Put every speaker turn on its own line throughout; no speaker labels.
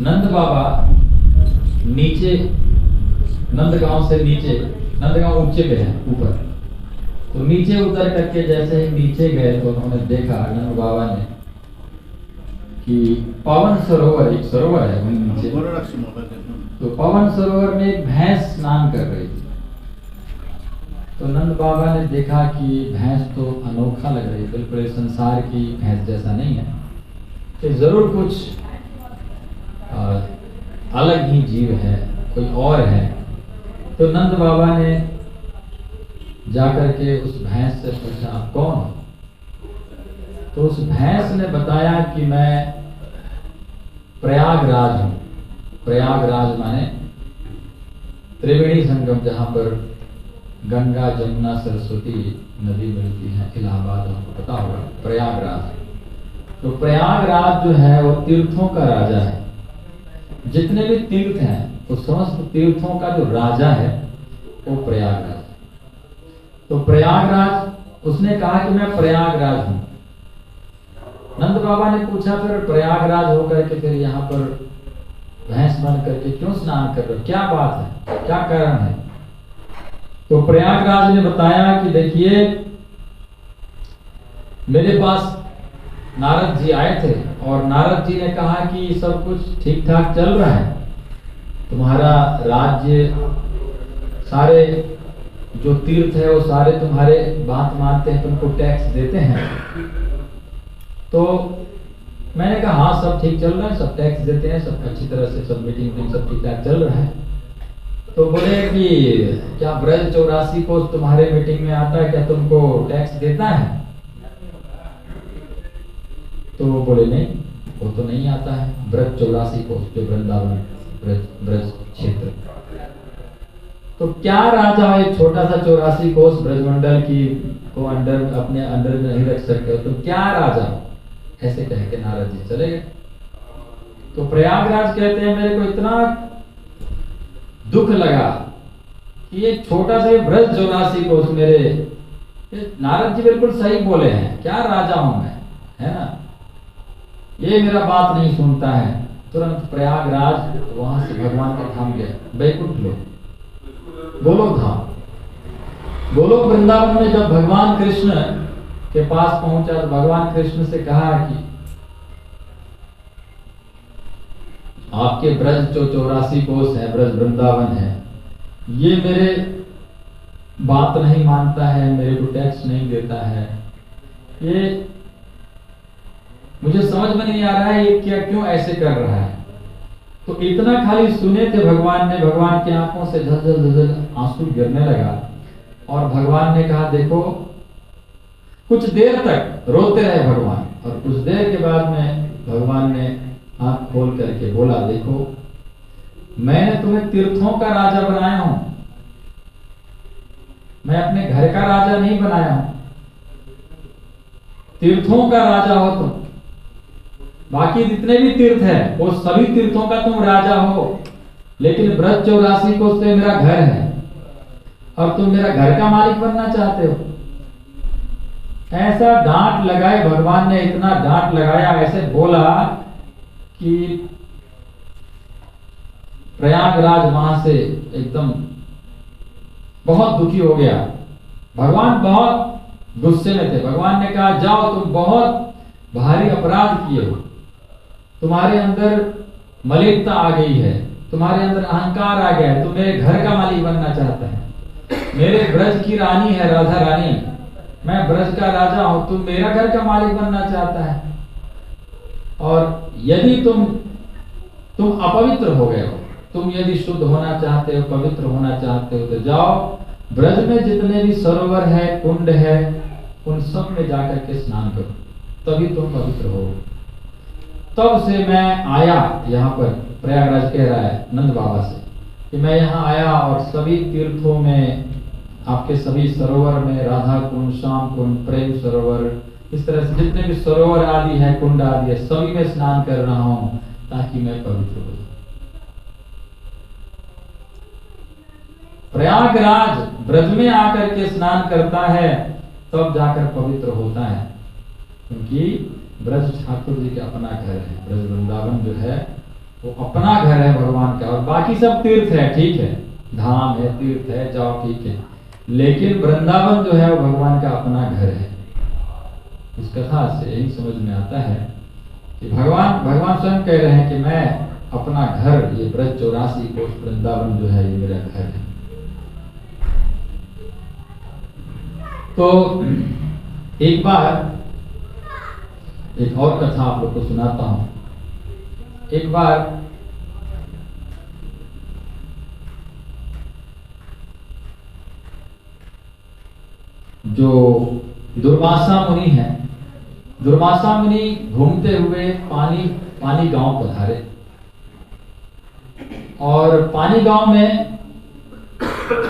नंद बाबा नीचे, नंदगांव से नीचे, नंदगांव ऊंचे पे है ऊपर, तो नीचे उतर करके जैसे ही नीचे गए तो उन्होंने देखा नंद बाबा ने कि पवन सरोवर, एक सरोवर है वहीं नीचे, तो पवन सरोवर में एक भैंस स्नान कर रही थी। तो नंद बाबा ने देखा कि भैंस तो अनोखा लग रही है, बिल्कुल संसार की भैंस जैसा नहीं है, तो जरूर कुछ अलग ही जीव है, कोई और है। तो नंद बाबा ने जाकर के उस भैंस से पूछा, आप कौन हो? तो उस भैंस ने बताया कि मैं प्रयागराज हूं। प्रयागराज माने त्रिवेणी संगम, जहां पर गंगा जमुना सरस्वती नदी मिलती है, इलाहाबाद, आपको पता होगा प्रयागराज। तो प्रयागराज जो है वो तीर्थों का राजा है। जितने भी तीर्थ हैं उस समस्त तीर्थों का जो राजा है वो प्रयागराज। तो प्रयागराज, उसने कहा कि मैं प्रयागराज हूं। नंद बाबा ने पूछा, फिर प्रयागराज होकर के फिर यहाँ पर भैंस बन करके क्यों स्नान कर रहे हो, क्या बात है, क्या कारण है? तो प्रयागराज ने बताया कि देखिए, मेरे पास नारद जी आए थे और नारद जी ने कहा कि सब कुछ ठीक ठाक चल रहा है, तुम्हारा राज्य, सारे जो तीर्थ है वो सारे तुम्हारे बात मानते हैं, तुमको टैक्स देते हैं। तो मैंने कहा हाँ सब ठीक चल रहा है, सब टैक्स देते हैं, सब अच्छी तरह से, सब मीटिंग सब ठीक ठाक चल रहा है। तो बोले कि क्या ब्रज 84 को तुम्हारे मीटिंग में आता है, क्या तुमको टैक्स देता है? तो बोले नहीं, वो तो नहीं आता है, ब्रज 84 को, जो वृंदावन ब्रज क्षेत्र। तो क्या राजा एक छोटा सा 84 कोस ब्रजमंडल की को अंडर, अपने अंडर में नहीं रख सकते हो, तो क्या राजा? ऐसे कह के नारद जी चले गए। तो प्रयागराज कहते हैं, मेरे को इतना दुख लगा कि ये छोटा सा ब्रज 84 कोस, मेरे नारद जी बिल्कुल सही बोले हैं, क्या राजा हूं मैं, है ना, ये मेरा बात नहीं सुनता है। तुरंत प्रयागराज वहां से भगवान का धाम गया, बैकुंठ लोक, गोलोक धाम। गोलोक वृंदावन में जब भगवान कृष्ण के पास पहुंचा तो भगवान कृष्ण से कहा कि आपके ब्रज जो 84 कोस है, ब्रज वृंदावन है, ये मेरे बात नहीं मानता है, मेरे को टैक्स नहीं देता है, ये मुझे समझ में नहीं आ रहा है ये क्या, क्यों ऐसे कर रहा है। तो इतना खाली सुने थे भगवान ने, भगवान की आंखों से झलझल झलझल आंसू गिरने लगा और भगवान ने कहा, देखो, कुछ देर तक रोते रहे भगवान, और कुछ देर के बाद में भगवान ने आंख खोल करके बोला, देखो, मैंने तुम्हें तीर्थों का राजा बनाया हूं, मैं अपने घर का राजा नहीं बनाया हूं, तीर्थों का राजा हो तुम। बाकी जितने भी तीर्थ है वो सभी तीर्थों का तुम राजा हो, लेकिन ब्रज 84 को से मेरा घर है और तुम मेरा घर का मालिक बनना चाहते हो। ऐसा डांट लगाए भगवान ने, इतना डांट लगाया, ऐसे बोला कि प्रयागराज वहां से एकदम बहुत दुखी हो गया। भगवान बहुत गुस्से में थे। भगवान ने कहा, जाओ, तुम बहुत भारी अपराध किए हो, तुम्हारे अंदर मलिनता आ गई है, तुम्हारे अंदर अहंकार आ गया है, तुम मेरे घर का मालिक बनना चाहता है, मेरे ब्रज की रानी है राधा रानी, मैं ब्रज का राजा हूं, तुम मेरा घर का मालिक बनना चाहता है। और यदि तुम अपवित्र हो गए हो, तुम यदि शुद्ध होना चाहते हो, पवित्र होना चाहते हो, तो जाओ, ब्रज में जितने भी सरोवर है, कुंड है, उन सब में जाकर के स्नान करो, तभी तुम पवित्र हो। तब से मैं आया यहाँ पर, प्रयागराज कह रहा है नंद बाबा से, कि मैं यहाँ आया और सभी तीर्थों में, आपके सभी सरोवर में, राधा कुंड, श्याम कुंड, प्रेम सरोवर, इस तरह से जितने भी सरोवर आदि है, कुंड आदि है, सभी में स्नान कर रहा हूं ताकि मैं पवित्र हो जाऊं। प्रयागराज ब्रज में आकर के स्नान करता है तब जाकर पवित्र होता है, क्योंकि ब्रज ठाकुर जी का अपना घर है। ब्रज वृंदावन जो है वो अपना घर है भगवान का, और बाकी सब तीर्थ है, ठीक है, धाम है, तीर्थ है, जाओ ठीक है, लेकिन वृंदावन जो है वो भगवान का अपना घर है। इस कथा से यही समझ में आता है कि भगवान स्वयं कह रहे हैं कि मैं अपना घर, ये ब्रज 84 कोष वृंदावन जो है ये मेरा घर है। तो एक बार एक और कथा आप लोग को सुनाता हूं। एक बार जो दुर्वासा मुनि है, दुर्वासा मुनि घूमते हुए पानी गांव पधारे, और पानी गांव में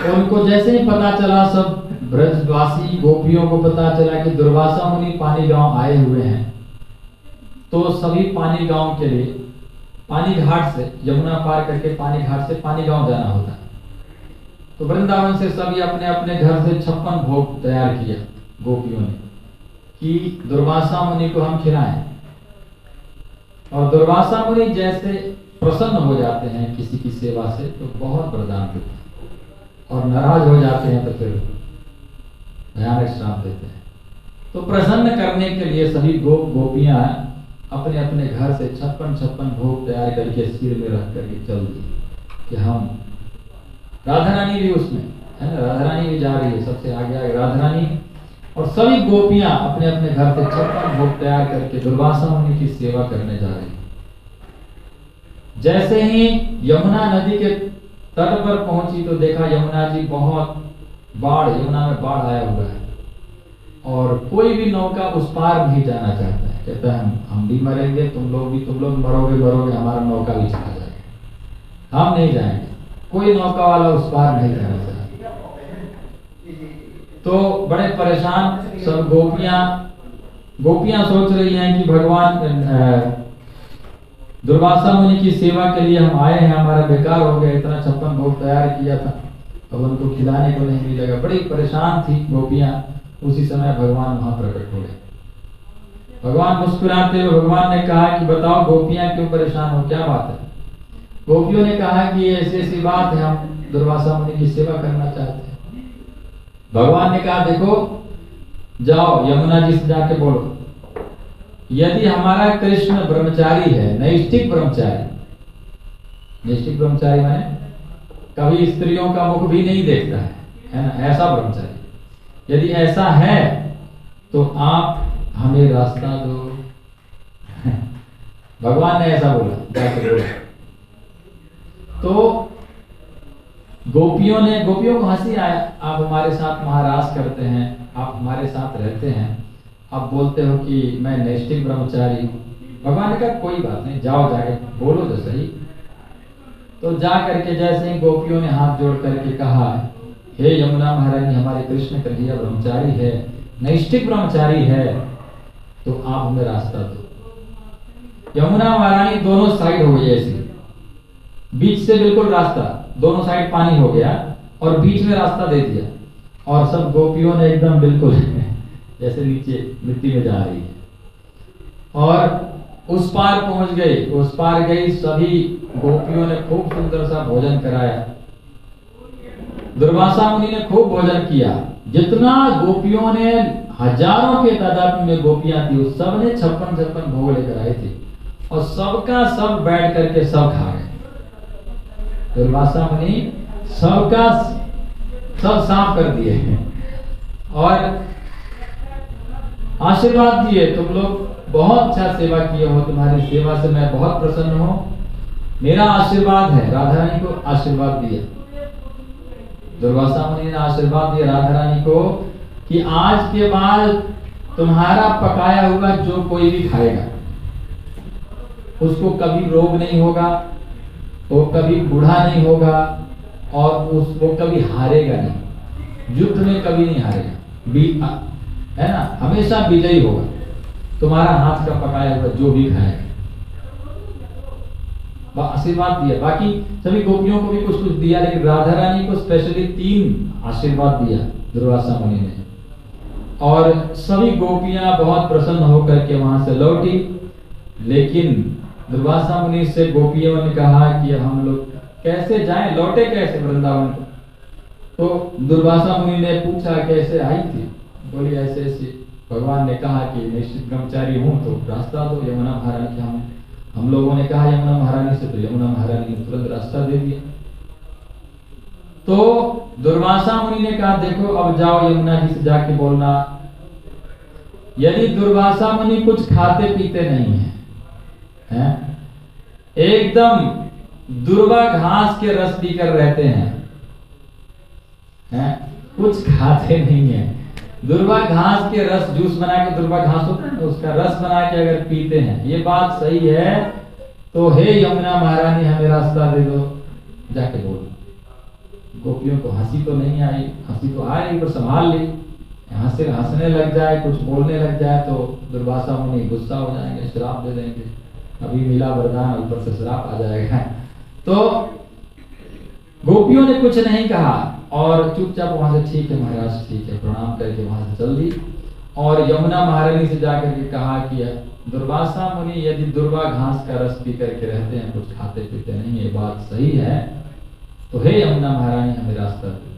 उनको जैसे ही पता चला, सब ब्रजवासी गोपियों को पता चला कि दुर्वासा मुनि पानी गांव आए हुए हैं, तो सभी पानी गांव के लिए पानी घाट से, यमुना पार करके पानी घाट से पानी गांव जाना होता है। तो वृंदावन से सभी अपने अपने घर से 56 भोग तैयार किया गोपियों ने कि दुर्वासा मुनि को हम खिलाएं। और दुर्वासा मुनि जैसे प्रसन्न हो जाते हैं किसी की सेवा से तो बहुत वरदान देते हैं, और नाराज हो जाते हैं तो फिर भयानक श्राप देते हैं। तो प्रसन्न करने के लिए सभी गोपियां अपने अपने घर से 56 भोग तैयार करके सिर में रख करके चल दी कि हम, राधा रानी भी उसमें है ना, राधा रानी भी जा रही है, सबसे आगे आगे राधा रानी, और सभी गोपियां अपने अपने घर से 56 भोग तैयार करके दुर्वासा मुनि की सेवा करने जा रही है। जैसे ही यमुना नदी के तट पर पहुंची तो देखा यमुना जी बहुत यमुना में बाढ़ आया हुआ है, और कोई भी नौका उस पार नहीं जाना चाहता है। कहता है हम भी मरेंगे, तुम लोग मरोगे, हमारा नौका भी चला जाएगा, हम नहीं जाएंगे, कोई नौका वाला उस पार नहीं जाना चाहता। तो बड़े परेशान सब गोपियां सोच रही हैं कि भगवान दुर्वासा मुनि की सेवा के लिए हम आए हैं, हमारा बेकार हो गया, इतना 56 भोग तैयार किया था, अब उनको खिलाने को नहीं मिलेगा। बड़ी परेशान थी गोपियां। उसी समय भगवान वहां प्रकट हो गए। भगवान मुस्कुराते हुए भगवान ने कहा कि बताओ गोपियां क्यों परेशान हो, क्या बात है? गोपियों ने कहा कि ऐसी ऐसी बात है, हम दुर्वासा मुनि की सेवा करना चाहते हैं। भगवान ने कहा देखो, जाओ यमुना जी से जाके बोलो, यदि हमारा कृष्ण ब्रह्मचारी है, नैष्ठिक ब्रह्मचारी माने कभी स्त्रियों का मुख भी नहीं देखता है ना, ऐसा ब्रह्मचारी, यदि ऐसा है तो आप हमें रास्ता दो। भगवान ने ऐसा बोला, जाके बोला। तो गोपियों को हंसी आया, आप हमारे साथ महाराज करते हैं, आप हमारे साथ रहते हैं, आप बोलते हो कि मैं नैष्ठिक ब्रह्मचारी हूँ। भगवान ने कहा कोई बात नहीं, जाओ जाके बोलो तो सही। तो जा करके जैसे ही गोपियों ने हाथ जोड़ करके कहा, हे यमुना महारानी, हमारे कृष्ण कन्हैया ब्रह्मचारी है, नैष्ठिक ब्रह्मचारी है, तो आप हमें रास्ता दो। यमुना महारानी दोनों साइड हो गई, ऐसी बीच से बिल्कुल रास्ता, दोनों साइड पानी हो गया और बीच में रास्ता दे दिया, और सब गोपियों ने एकदम बिल्कुल जैसे नीचे मिट्टी में जा रही है, और उस पार पहुंच गई। उस पार गई, सभी गोपियों ने खूब सुंदर सा भोजन कराया। दुर्वासा मुनि ने खूब भोजन किया। जितना गोपियों ने, हजारों के तादाद में गोपियां थी, उस सब ने 56 भोग लेकर आए थे, और सबका सब बैठ करके सब खा गए। दुर्वासा मुनि सबका सब साफ कर दिए और आशीर्वाद दिए, तुम लोग बहुत अच्छा सेवा किए हो, तुम्हारी सेवा से मैं बहुत प्रसन्न हूं, मेरा आशीर्वाद है। राधा रानी को आशीर्वाद दिया, दुर्वासा मुनि ने आशीर्वाद दिया राधा रानी को कि आज के बाद तुम्हारा पकाया हुआ जो कोई भी खाएगा उसको कभी रोग नहीं होगा, वो कभी बूढ़ा नहीं होगा, और वो कभी हारेगा नहीं, युद्ध में कभी नहीं हारेगा, है ना, हमेशा विजयी होगा तुम्हारा हाथ का पकाया हुआ जो भी खाएगा। आशीर्वाद दिया। बाकी सभी गोपियों को भी कुछ कुछ दिया, लेकिन राधा रानी को स्पेशली 3 आशीर्वाद दिया दुर्वासा मुनि ने, और सभी गोपियां बहुत प्रसन्न होकर के वहां से लौटी। लेकिन दुर्वासा मुनि से गोपियों ने कहा कि हम लोग कैसे जाएं, लौटे कैसे वृंदावन को। तो दुर्वासा मुनि ने पूछा कैसे आई थी, बोली ऐसे ऐसे भगवान ने कहा कि निश्चित ब्रह्मचारी हूँ तो रास्ता दो यमुना महारानी के। हम लोगों ने कहा यमुना महारानी से, तो यमुना महारानी ने तुरंत रास्ता दे दिया। तो दुर्वासा मुनि ने कहा देखो अब जाओ यमुना जी से जाके बोलना, यदि दुर्वासा मुनि कुछ खाते पीते नहीं है, एकदम दुर्वा घास के रस पीकर रहते हैं, कुछ खाते नहीं है, दुर्वा घास के रस, जूस बना के, दुर्वा घास होता है ना उसका रस बना के अगर पीते हैं, ये बात सही है तो हे यमुना महारानी हमें रास्ता दे दो, जाके बोलो। गोपियों को हंसी तो नहीं आई, हंसी तो आ रही पर संभाल ली, यहाँ से हंसने लग जाए, कुछ बोलने लग जाए तो दुर्वासा मुनि गुस्सा हो जाएंगे, श्राप दे देंगे, अभी मिला वरदान ऊपर से श्राप आ जाएगा। तो गोपियों ने कुछ नहीं कहा और चुपचाप वहां से ठीक है महाराज ठीक है प्रणाम करके वहां से चल दी। और यमुना महारानी से जाकर के कहा कि दुर्वासा मुनि यदि दुर्वा घास का रस पी करके रहते हैं, कुछ खाते पीते नहीं, ये बात सही है, तो हे यमुना महारानी हमें रास्ता दो।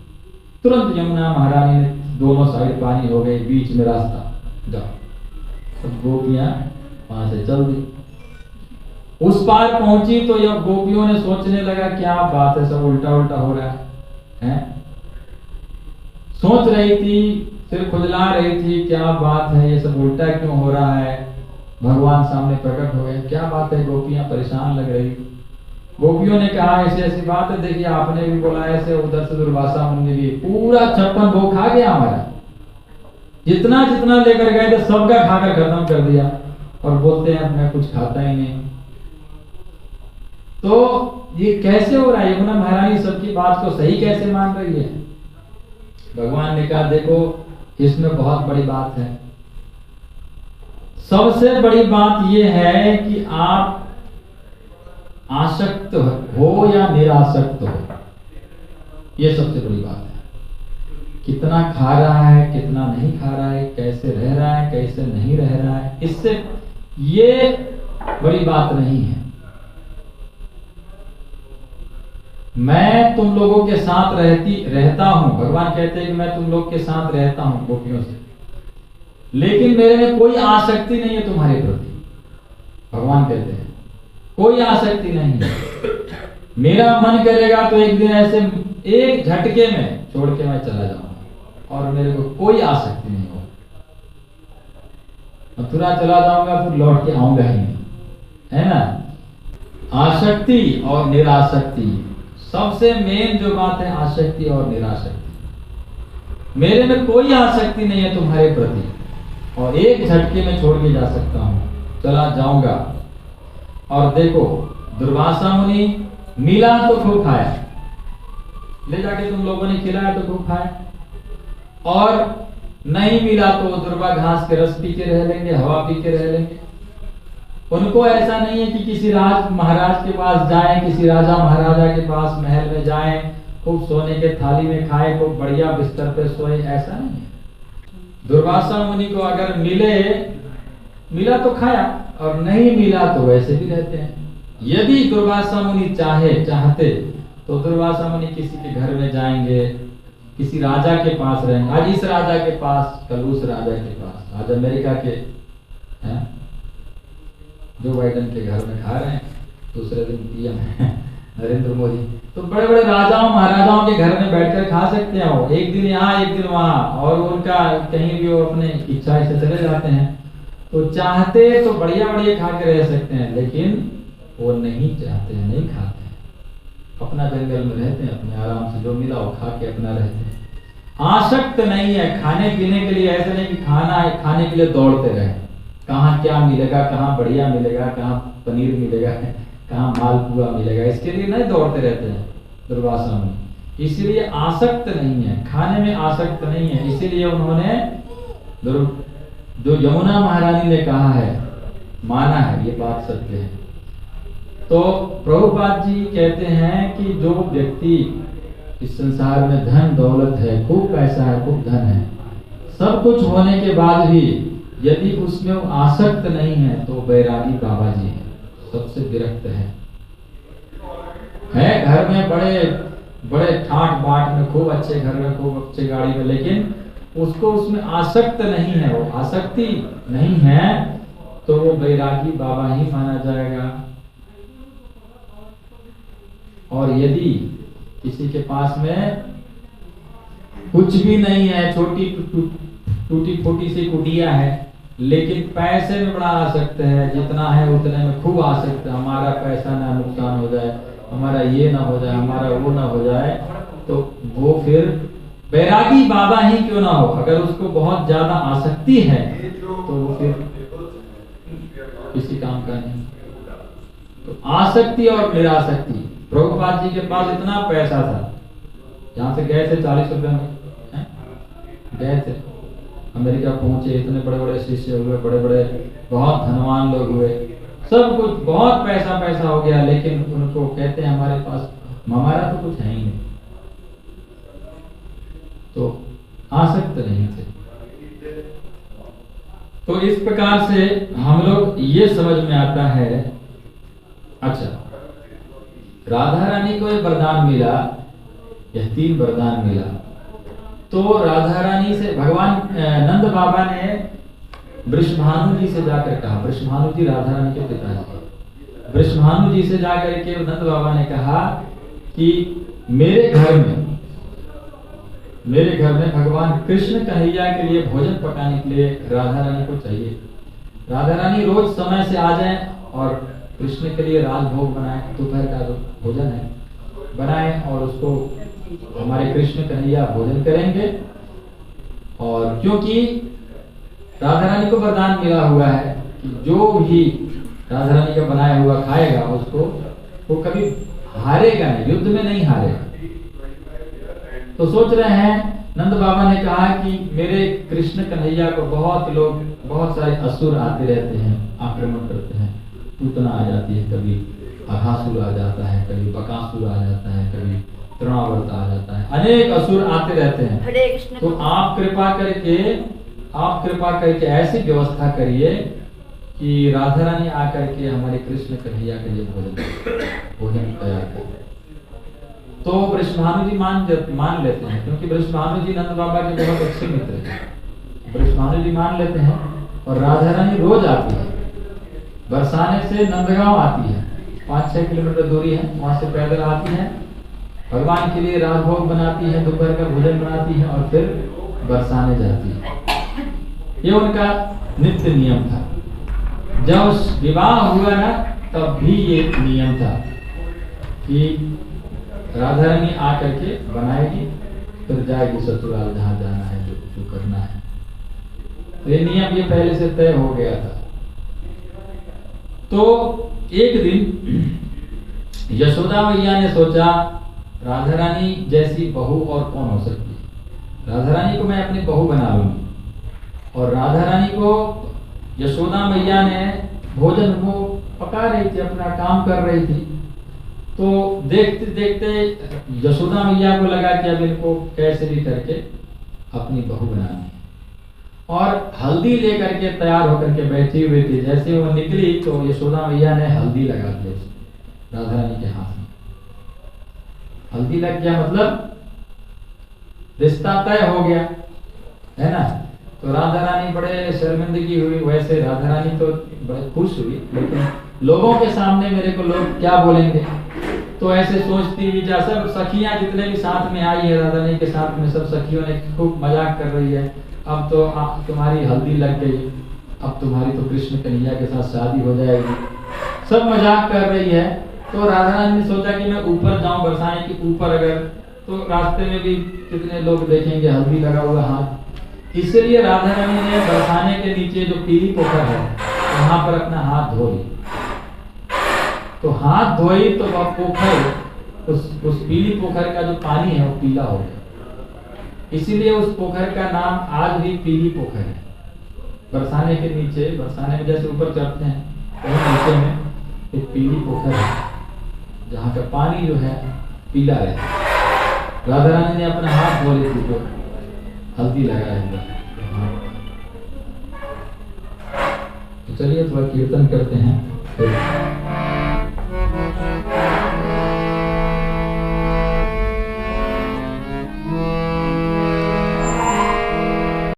तुरंत यमुना महारानी ने, दोनों साइड पानी हो गए, बीच में रास्ता, जाओ। गोपियां वहां से चल दी। उस पार पहुंची तो यह गोपियों ने सोचने लगा क्या बात है, सब उल्टा उल्टा हो रहा है? सोच रही थी, सिर खुजला रही थी, क्या बात है, ये सब उल्टा क्यों हो रहा है। भगवान सामने प्रकट हो गए, क्या बात है, गोपियां परेशान लग रही। गोपियों ने कहा ऐसी ऐसी बात है, देखिए आपने भी बोला ऐसे, उधर से दुर्वासा मुनि भी पूरा 56 भोग खा गया हमारा, जितना जितना लेकर गए थे सबका खाकर खत्म कर दिया, और बोलते हैं मैं कुछ खाता ही नहीं। तो ये कैसे हो रहा है, यमुना महारानी सबकी बात को सही कैसे मान रही है। भगवान ने कहा देखो इसमें बहुत बड़ी बात है, सबसे बड़ी बात यह है कि आप आसक्त हो या निरासक्त हो, यह सबसे बड़ी बात है। कितना खा रहा है कितना नहीं खा रहा है, कैसे रह रहा है कैसे नहीं रह रहा है, इससे ये बड़ी बात नहीं है। मैं तुम लोगों के साथ रहता हूं, भगवान कहते हैं कि मैं तुम लोग के साथ रहता हूं गोपियों से, लेकिन मेरे में कोई आसक्ति नहीं है तुम्हारे प्रति। भगवान कहते हैं कोई आसक्ति नहीं है, मेरा मन करेगा तो एक दिन ऐसे एक झटके में छोड़ के मैं चला जाऊंगा और मेरे को कोई आसक्ति नहीं होगी। मथुरा चला जाऊंगा फिर लौट के आऊंगा ही नहीं, है ना। आसक्ति और निरासक्ति, सबसे मेन जो बात है आसक्ति और निरासक्ति। मेरे में कोई आसक्ति नहीं है तुम्हारे प्रति और एक झटके में छोड़ के जा सकता हूं, चला जाऊंगा। और देखो दुर्वासा मुनि मिला तो खूब खाया, ले जाके तुम लोगों ने खिलाया तो खूब खाया, और नहीं मिला तो दुर्वा घास के रस पी के रह लेंगे, हवा पी के रह लेंगे। उनको ऐसा नहीं है कि किसी राज महाराज के पास जाएं, किसी राजा महाराजा के पास महल में जाएं, खूब सोने के थाली में खाएं, खूब बढ़िया बिस्तर पे सोए, ऐसा नहीं है। दुर्वासा मुनि को अगर मिला तो खाया और नहीं मिला तो वैसे भी रहते हैं। यदि दुर्वासा मुनि चाहते तो दुर्वासा मुनि किसी के घर में जाएंगे, किसी राजा के पास रहेंगे, आज इस राजा के पास कल उस राजा के पास, आज अमेरिका के हैं जो बाइडेन के घर में खा रहे हैं, दूसरे दिन पीएम नरेंद्र मोदी, तो बड़े बड़े राजाओं महाराजाओं के घर में बैठकर खा सकते हैं वो, एक दिन यहाँ एक दिन वहां, और उनका कहीं भी वो अपने इच्छा से चले जाते हैं। तो चाहते तो बढ़िया बढ़िया खा के रह सकते हैं, लेकिन वो नहीं चाहते हैं, नहीं खाते हैं, अपना जंगल में रहते हैं, अपने आराम से जो मिला वो खा के अपना रहते हैं। आसक्त नहीं है खाने पीने के लिए, ऐसे नहीं कि खाना है खाने के लिए दौड़ते रहे, कहाँ क्या मिलेगा, कहाँ बढ़िया मिलेगा, कहाँ पनीर मिलेगा, कहाँ मालपुआ मिलेगा, इसके लिए नहीं दौड़ते रहते हैं दुर्वासा मुनि। इसलिए आसक्त नहीं है, खाने में आसक्त नहीं है, इसीलिए उन्होंने जो यमुना महारानी ने कहा है माना है, ये बात सत्य है। तो प्रभुपाद जी कहते हैं कि जो व्यक्ति इस संसार में धन दौलत है, खूब पैसा है, खूब धन है, सब कुछ होने के बाद भी यदि उसमें वो आसक्त नहीं है तो बैरागी बाबा जी है। सबसे विरक्त है घर में बड़े बड़े ठाट बाट में, खूब अच्छे घर में, खूब अच्छे गाड़ी में, लेकिन उसको उसमें आसक्त नहीं है, वो आसक्ति नहीं है, तो वो बैरागी बाबा ही माना जाएगा। और यदि किसी के पास में कुछ भी नहीं है, छोटी टूटी फूटी सी कुटिया है, लेकिन पैसे में बड़ा आसक्त है, जितना है उतने में खूब आसक्त है, हमारा पैसा ना नुकसान हो जाए, हमारा ये ना हो जाए, हमारा वो ना हो जाए, तो वो फिर बैरागी बाबा ही क्यों ना हो, अगर उसको बहुत ज्यादा आसक्ति है तो वो फिर किसी काम का नहीं। तो आसक्ति और निरासक्ति, प्रभुपाद जी के पास इतना पैसा था, यहाँ से गए थे 40 रुपए में गए थे, अमेरिका पहुंचे, इतने बड़े बड़े शिष्य हुए, बड़े बड़े बहुत धनवान लोग हुए, सब कुछ बहुत पैसा हो गया, लेकिन उनको कहते हैं हमारे पास, हमारा तो कुछ है ही नहीं, तो आसक्त नहीं थे। तो इस प्रकार से हम लोग ये समझ में आता है। अच्छा, राधा रानी को एक वरदान मिला, यह 3 वरदान मिला। तो राधा रानी से भगवान नंद बाबा ने वृषभानु जी से जाकर कहा, वृषभानु जी राधा रानी के पिताजी, वृषभानु जी से जाकर के नंद बाबा ने कहा कि मेरे घर में भगवान कृष्ण कन्हैया के लिए भोजन पकाने के लिए राधा रानी को चाहिए। राधा रानी रोज समय से आ जाएं और कृष्ण के लिए राजभोग बनाए, दोपहर का जो भोजन है बनाए, और उसको हमारे कृष्ण कन्हैया भोजन करेंगे। और क्योंकि राधा रानी को वरदान मिला हुआ है कि जो भी राधा रानी का बनाया हुआ खाएगा उसको वो कभी हारेगा नहीं, युद्ध में नहीं हारेगा। तो सोच रहे हैं, नंद बाबा ने कहा कि मेरे कृष्ण कन्हैया को बहुत सारे असुर आते रहते हैं, आक्रमण करते हैं, पूतना आ जाती है, कभी अघासुर आ जाता है, कभी बकासुर आ जाता है, कभी तृणावर्त आ जाता है, अनेक असुर आते रहते हैं। तो आप कृपा करके ऐसी व्यवस्था करिए कि राधा रानी आकर के हमारे कृष्ण कन्हैया के लिए भोजन तैयार करें। तो वृषभानु जी मान लेते हैं, क्योंकि वृषभानु जी नंद बाबा के बहुत अच्छे मित्र हैं। वृषभानु जी मान लेते हैं और राधा रानी रोज आती है, बरसाने से नंदगांव आती है, 5-6 किलोमीटर दूरी है, वहां से पैदल आती है, भगवान के लिए राजभोग बनाती है, दोपहर का भोजन बनाती है और फिर बरसाने जाती है। ये उनका नित्य नियम था। जब विवाह हुआ ना तब भी ये नियम था कि राधा रानी आकर के बनाएगी, फिर जाएगी ससुराल जहाँ जाना है, जो करना है। तो ये नियम ये पहले से तय हो गया था। तो एक दिन यशोदा मैया ने सोचा, राधा रानी जैसी बहू और कौन हो सकती है, राधा रानी को मैं अपनी बहू बना लूंगी। और राधा रानी को यशोदा मैया ने भोजन को पका रही थी, अपना काम कर रही थी। तो देखते देखते यशोदा मैया को लगा कि अब इनको कैसे भी करके अपनी बहू बनानी है, और हल्दी लेकर के तैयार होकर के बैठी हुई थी। जैसे वो निकली तो यशोदा मैया ने हल्दी लगा दी राधा रानी के हाथ में। हल्दी लग गया मतलब रिश्ता तय हो गया, है ना। तो राधा रानी बड़े शर्मिंदगी हुई। वैसे राधा रानी तो बड़े खुश हुई, लेकिन लोगों के सामने मेरे को लोग क्या बोलेंगे, तो ऐसे सोचती हुई जा, सब सखियां जितने भी साथ में आई है राधा रानी के साथ में, सब सखियों ने खूब मजाक कर रही है, अब तो तुम्हारी हल्दी लग गई, अब तुम्हारी तो कृष्ण कन्हैया के साथ शादी हो जाएगी, सब मजाक कर रही है। तो राधा रानी ने सोचा कि मैं ऊपर जाऊं, बरसाने के ऊपर, अगर तो रास्ते में भी कितने लोग देखेंगे हल्दी लगा हुआ हाथ। इसलिए राधा रानी ने बरसाने के नीचे जो पीली पोखर है वहां पर अपना हाथ धो लिया। तो हाथ धोई तो वह पोखर, उस पीली पोखर का जो पानी है वो पीला हो गया। इसीलिए उस पोखर का नाम आज भी पीली पोखर है। बरसाने के नीचे, बरसाने में जैसे ऊपर चढ़ते हैं वहीं नीचे में एक पीली पोखर है जहाँ का पानी जो है पीला रहता है। राधा रानी ने अपना हाथ धो ली थी तो हल्दी लगाया हुआ। तो चलिए थोड़ा कीर्तन करते हैं। फिर